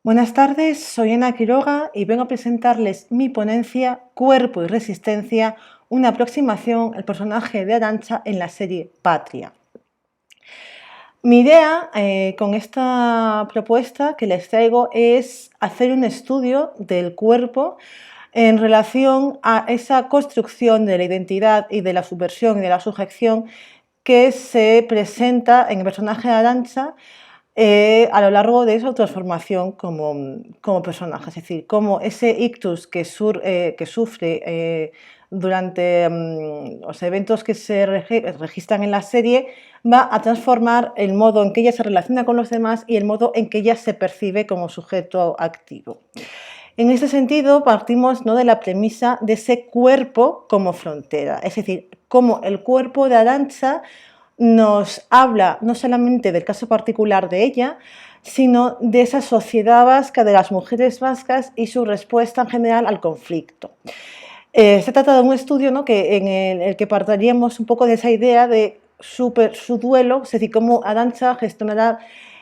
Buenas tardes, soy Ana Quiroga y vengo a presentarles mi ponencia Cuerpo y Resistencia, una aproximación al personaje de Arantxa en la serie Patria. Mi idea con esta propuesta que les traigo es hacer un estudio del cuerpo en relación a esa construcción de la identidad y de la subversión y de la sujeción que se presenta en el personaje de Arantxa a lo largo de su transformación como personaje, es decir, cómo ese ictus que sufre durante los eventos que se registran en la serie va a transformar el modo en que ella se relaciona con los demás y el modo en que ella se percibe como sujeto activo. En ese sentido, partimos, ¿no?, de la premisa de ese cuerpo como frontera, es decir, cómo el cuerpo de Arantxa nos habla no solamente del caso particular de ella, sino de esa sociedad vasca, de las mujeres vascas y su respuesta en general al conflicto. Se trata de un estudio, ¿no?, en el que partiríamos un poco de esa idea de su duelo, es decir, cómo Arantxa gestionará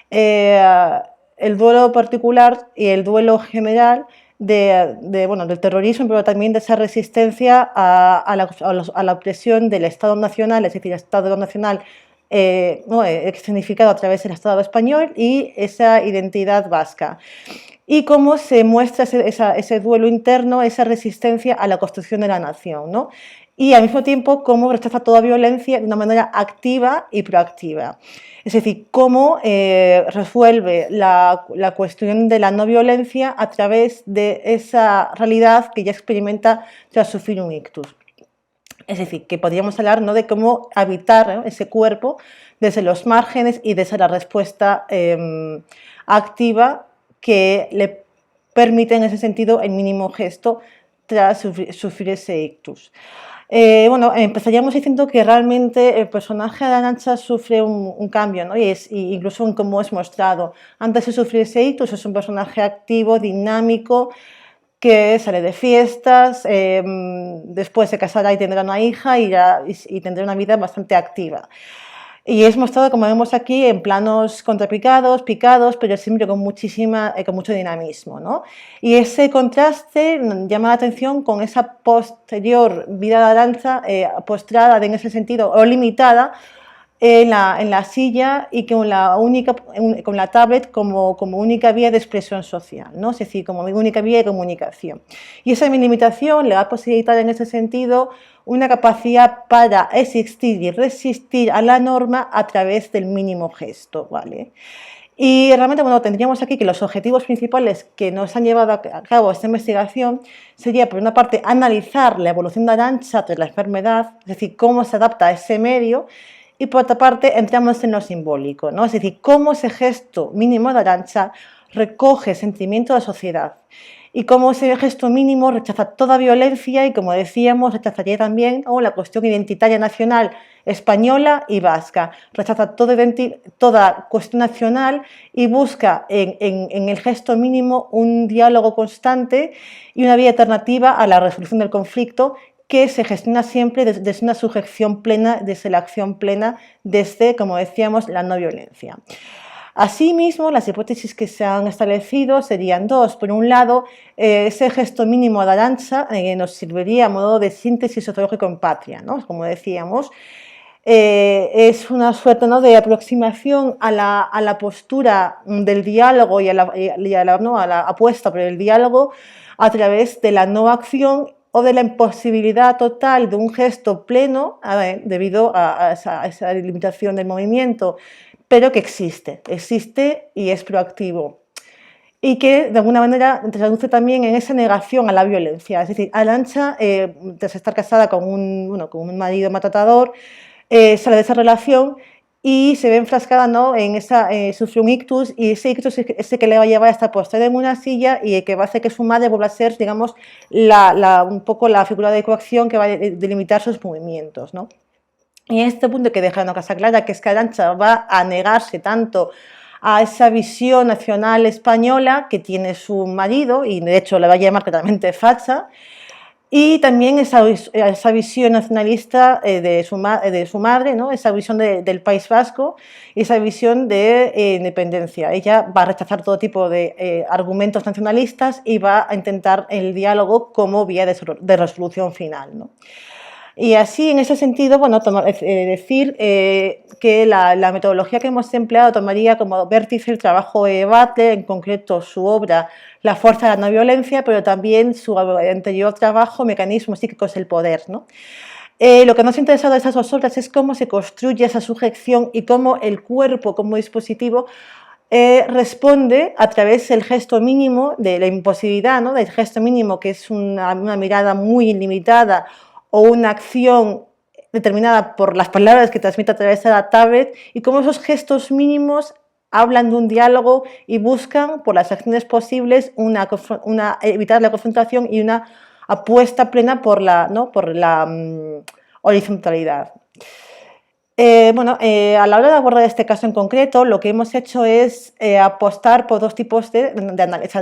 el duelo particular y el duelo general del terrorismo, pero también de esa resistencia a la opresión del Estado nacional, es decir, el Estado nacional significado a través del Estado español y esa identidad vasca. Y cómo se muestra ese duelo interno, esa resistencia a la construcción de la nación, ¿no? Y al mismo tiempo cómo rechaza toda violencia de una manera activa y proactiva. Es decir, cómo resuelve la cuestión de la no violencia a través de esa realidad que ya experimenta tras sufrir un ictus. Es decir, que podríamos hablar, ¿no?, de cómo habitar, ¿no?, ese cuerpo desde los márgenes y desde la respuesta activa que le permite en ese sentido el mínimo gesto tras sufrir ese ictus. Empezaríamos diciendo que realmente el personaje de Arantxa sufre un cambio, ¿no?, y incluso en cómo es mostrado. Antes de sufrir ese ictus es un personaje activo, dinámico, que sale de fiestas, después se casará y tendrá una hija y tendrá una vida bastante activa. Y es mostrado, como vemos aquí, en planos contrapicados, picados, pero siempre con mucho dinamismo, ¿no? Y ese contraste llama la atención con esa posterior vida de Arantxa postrada en ese sentido o limitada en la silla y con la tablet como única vía de expresión social, ¿no? Es decir, como única vía de comunicación. Y esa limitación le va a posibilitar en ese sentido una capacidad para existir y resistir a la norma a través del mínimo gesto, ¿vale? Y realmente, tendríamos aquí que los objetivos principales que nos han llevado a cabo esta investigación sería, por una parte, analizar la evolución de Arantxa tras la enfermedad, es decir, cómo se adapta a ese medio, y por otra parte entramos en lo simbólico, ¿no? Es decir, cómo ese gesto mínimo de Arantxa recoge sentimiento de la sociedad y cómo ese gesto mínimo rechaza toda violencia y, como decíamos, rechazaría también la cuestión identitaria nacional española y vasca, rechaza toda cuestión nacional y busca en el gesto mínimo un diálogo constante y una vía alternativa a la resolución del conflicto que se gestiona siempre desde una sujeción plena, desde la acción plena, desde, como decíamos, la no violencia. Asimismo, las hipótesis que se han establecido serían dos. Por un lado, ese gesto mínimo de Arantxa nos serviría a modo de síntesis sociológico en Patria, ¿no? Como decíamos, es una suerte, ¿no?, de aproximación a la postura del diálogo y a la apuesta por el diálogo a través de la no acción o de la imposibilidad total de un gesto pleno debido a esa limitación del movimiento, pero que existe y es proactivo. Y que de alguna manera traduce también en esa negación a la violencia. Es decir, Arantxa, tras estar casada con un marido maltratador, sale de esa relación y se ve enfrascada, ¿no?, sufre un ictus, y ese ictus es ese que le va a llevar a estar postrada en una silla y que va a hacer que su madre vuelva a ser, digamos, un poco la figura de coacción que va a delimitar sus movimientos, ¿no? Y en este punto que deja una cosa clara, que es que Arantxa va a negarse tanto a esa visión nacional española que tiene su marido, y de hecho le va a llamar claramente facha, Y también esa visión nacionalista de su madre, ¿no? Esa visión del País Vasco y esa visión de independencia. Ella va a rechazar todo tipo de argumentos nacionalistas y va a intentar el diálogo como vía de resolución final, ¿no? Y así, en ese sentido, bueno, decir que la metodología que hemos empleado tomaría como vértice el trabajo de Butler, en concreto su obra La fuerza de la no violencia, pero también su anterior trabajo, Mecanismos psíquicos del poder, ¿no? Lo que nos ha interesado de esas dos obras es cómo se construye esa sujeción y cómo el cuerpo como dispositivo responde a través del gesto mínimo, de la imposibilidad, ¿no? Del gesto mínimo, que es una mirada muy limitada o una acción determinada por las palabras que transmite a través de la tablet, y cómo esos gestos mínimos hablan de un diálogo y buscan, por las acciones posibles, evitar la confrontación y una apuesta plena por la horizontalidad. A la hora de abordar este caso en concreto, lo que hemos hecho es apostar por dos tipos de análisis.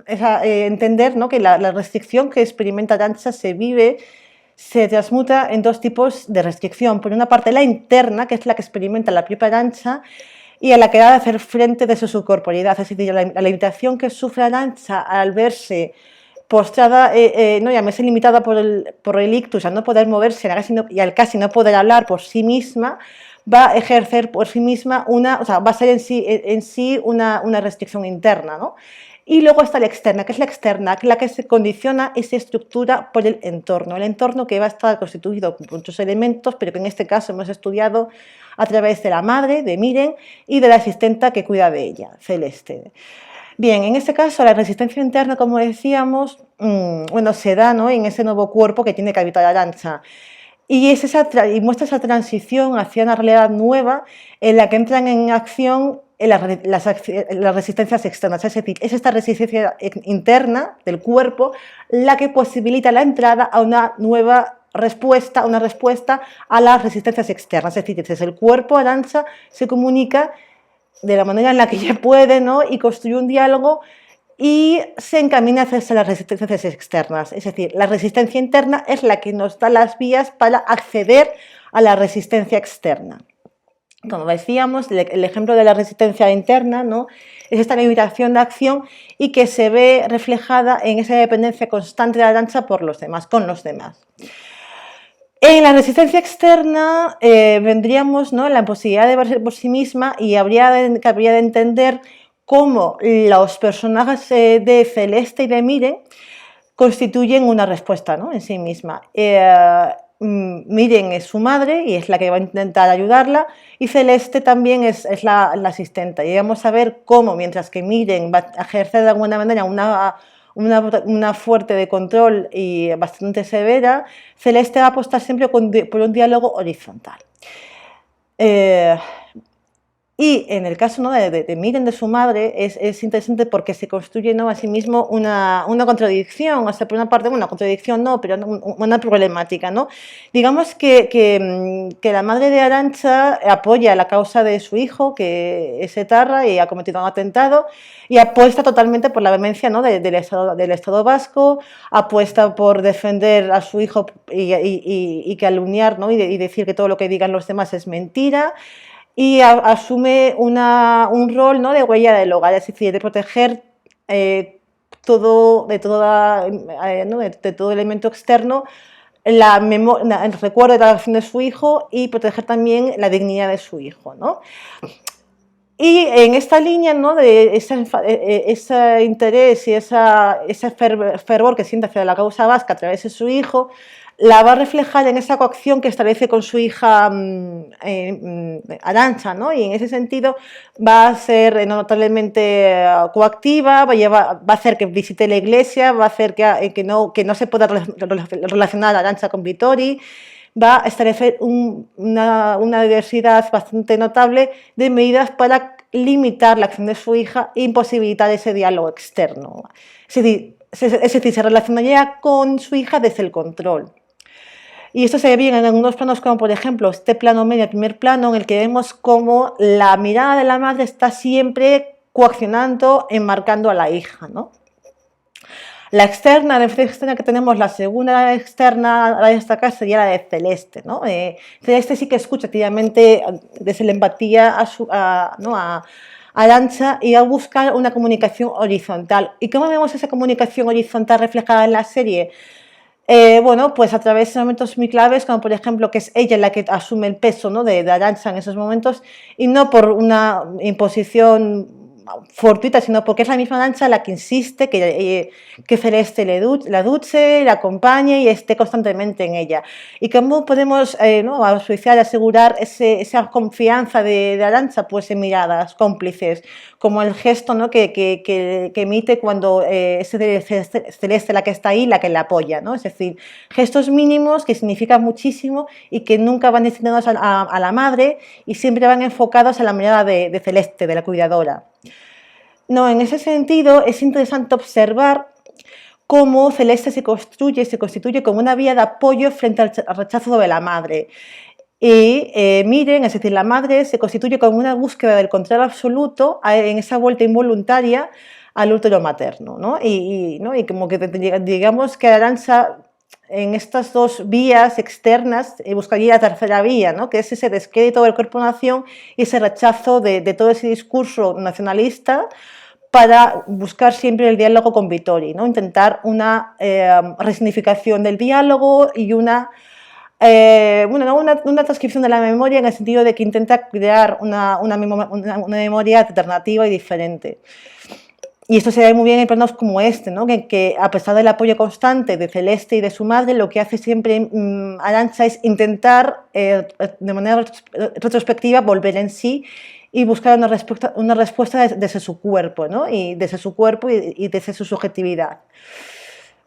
Entender, ¿no?, que la restricción que experimenta Arantxa se transmuta en dos tipos de restricción. Por una parte, la interna, que es la que experimenta la propia Arantxa y a la que ha de hacer frente desde su corporalidad, es decir, la limitación que sufre Arantxa al verse postrada, no, y a veces limitada por el ictus, a no poder moverse y al casi no poder hablar por sí misma, va a ejercer por sí misma va a ser en sí una restricción interna, ¿no? Y luego está la externa, que es la que se condiciona y se estructura por el entorno que va a estar constituido por muchos elementos, pero que en este caso hemos estudiado a través de la madre, de Miren, y de la asistenta que cuida de ella, Celeste. Bien, en este caso la resistencia interna, como decíamos, se da, ¿no?, en ese nuevo cuerpo que tiene que habitar Arantxa. Y muestra esa transición hacia una realidad nueva en la que entran en acción las resistencias externas. Es decir, es esta resistencia interna del cuerpo la que posibilita la entrada a una nueva respuesta, a las resistencias externas. Es decir, desde el cuerpo Arantxa se comunica de la manera en la que ella puede, ¿no?, y construye un diálogo y se encamina hacia las resistencias externas. Es decir, la resistencia interna es la que nos da las vías para acceder a la resistencia externa. Como decíamos, el ejemplo de la resistencia interna, ¿no?, es esta limitación de acción y que se ve reflejada en esa dependencia constante de Arantxa por los demás, con los demás. En la resistencia externa vendríamos, ¿no?, la imposibilidad de verse por sí misma, y habría de entender cómo los personajes de Celeste y de Miren constituyen una respuesta, ¿no?, en sí misma. Miren es su madre y es la que va a intentar ayudarla, y Celeste también es la asistenta. Y vamos a ver cómo, mientras que Miren va a ejercer de alguna manera una fuerte de control y bastante severa, Celeste va a apostar siempre por un diálogo horizontal. Y en el caso, ¿no?, de Miren, de su madre, es interesante porque se construye, ¿no?, a sí mismo una contradicción. O sea, por una parte, una contradicción no, pero una problemática, ¿no? Digamos que la madre de Arantxa apoya la causa de su hijo, que es etarra y ha cometido un atentado, y apuesta totalmente por la vehemencia, ¿no?, del Estado vasco, apuesta por defender a su hijo y calumniar, ¿no?, y decir que todo lo que digan los demás es mentira. Y asume un rol, ¿no?, de huella del hogar, es decir, de proteger todo elemento externo, el recuerdo de la acción de su hijo, y proteger también la dignidad de su hijo, ¿no? Y en esta línea, ¿no?, de ese interés y ese fervor que siente hacia la causa vasca a través de su hijo, la va a reflejar en esa coacción que establece con su hija Arantxa, ¿no? Y en ese sentido va a ser notablemente coactiva, va a hacer que visite la iglesia, va a hacer que no se pueda relacionar Arantxa con Vittori, va a establecer una diversidad bastante notable de medidas para limitar la acción de su hija e imposibilitar ese diálogo externo. Es decir, se relacionaría con su hija desde el control. Y esto se ve bien en algunos planos, como por ejemplo este plano medio, el primer plano, en el que vemos cómo la mirada de la madre está siempre coaccionando, enmarcando a la hija, ¿no? La externa, la influencia externa que tenemos, la segunda externa a destacar sería la de Celeste, ¿no? Celeste sí que escucha activamente desde la empatía ¿no? a Arantxa y a buscar una comunicación horizontal. ¿Y cómo vemos esa comunicación horizontal reflejada en la serie? Bueno, pues a través de momentos muy claves, como por ejemplo que es ella la que asume el peso, ¿no? de Arantxa en esos momentos, y no por una imposición fortuita, sino porque es la misma Arantxa la que insiste que Celeste la duche, la acompañe y esté constantemente en ella. ¿Y cómo podemos ¿no? asociar, asegurar esa confianza de Arantxa? Pues en miradas cómplices, como el gesto, ¿no? que emite cuando es Celeste la que está ahí, la que la apoya, ¿no? Es decir, gestos mínimos que significan muchísimo y que nunca van destinados a la madre y siempre van enfocados a la mirada de Celeste, de la cuidadora. No, en ese sentido es interesante observar cómo Celeste se constituye como una vía de apoyo frente al rechazo de la madre. Y Miren, es decir, la madre se constituye como una búsqueda del control absoluto en esa vuelta involuntaria al útero materno, ¿no? ¿no? Y como que digamos que Arantxa en estas dos vías externas buscaría la tercera vía, ¿no? Que es ese descrédito del cuerpo-nación y ese rechazo de todo ese discurso nacionalista para buscar siempre el diálogo con Vittori, ¿no? Intentar una resignificación del diálogo y una transcripción de la memoria en el sentido de que intenta crear una memoria alternativa y diferente. Y esto se ve muy bien en planos como este, ¿no? que a pesar del apoyo constante de Celeste y de su madre, lo que hace siempre Arantxa es intentar, de manera retrospectiva, volver en sí y buscar una respuesta desde su cuerpo, ¿no? Y desde su cuerpo y desde su subjetividad.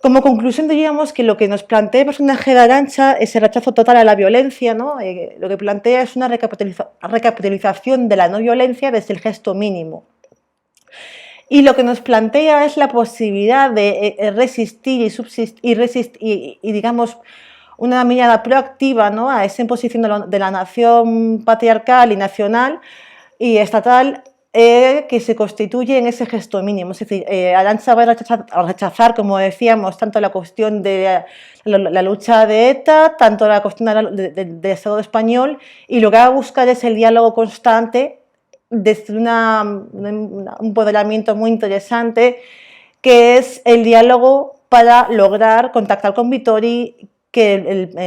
Como conclusión diríamos que lo que nos plantea el personaje de Arantxa es el rechazo total a la violencia, ¿no? Lo que plantea es una recapitalización de la no violencia desde el gesto mínimo. Y lo que nos plantea es la posibilidad de resistir y subsistir y digamos, una mirada proactiva, ¿no? A esa imposición de la nación patriarcal y nacional y estatal que se constituye en ese gesto mínimo. Es decir, Arantxa va a rechazar, como decíamos, tanto la cuestión de la lucha de ETA, tanto la cuestión del Estado español, y lo que va a buscar es el diálogo constante desde un empoderamiento muy interesante, que es el diálogo para lograr contactar con Vittori, que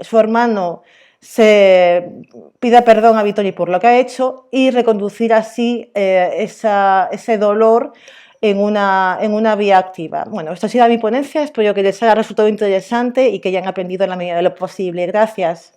su hermano se pida perdón a Vittori por lo que ha hecho y reconducir así ese dolor en una vía activa. Bueno, esto ha sido mi ponencia, espero que les haya resultado interesante y que hayan aprendido en la medida de lo posible. Gracias.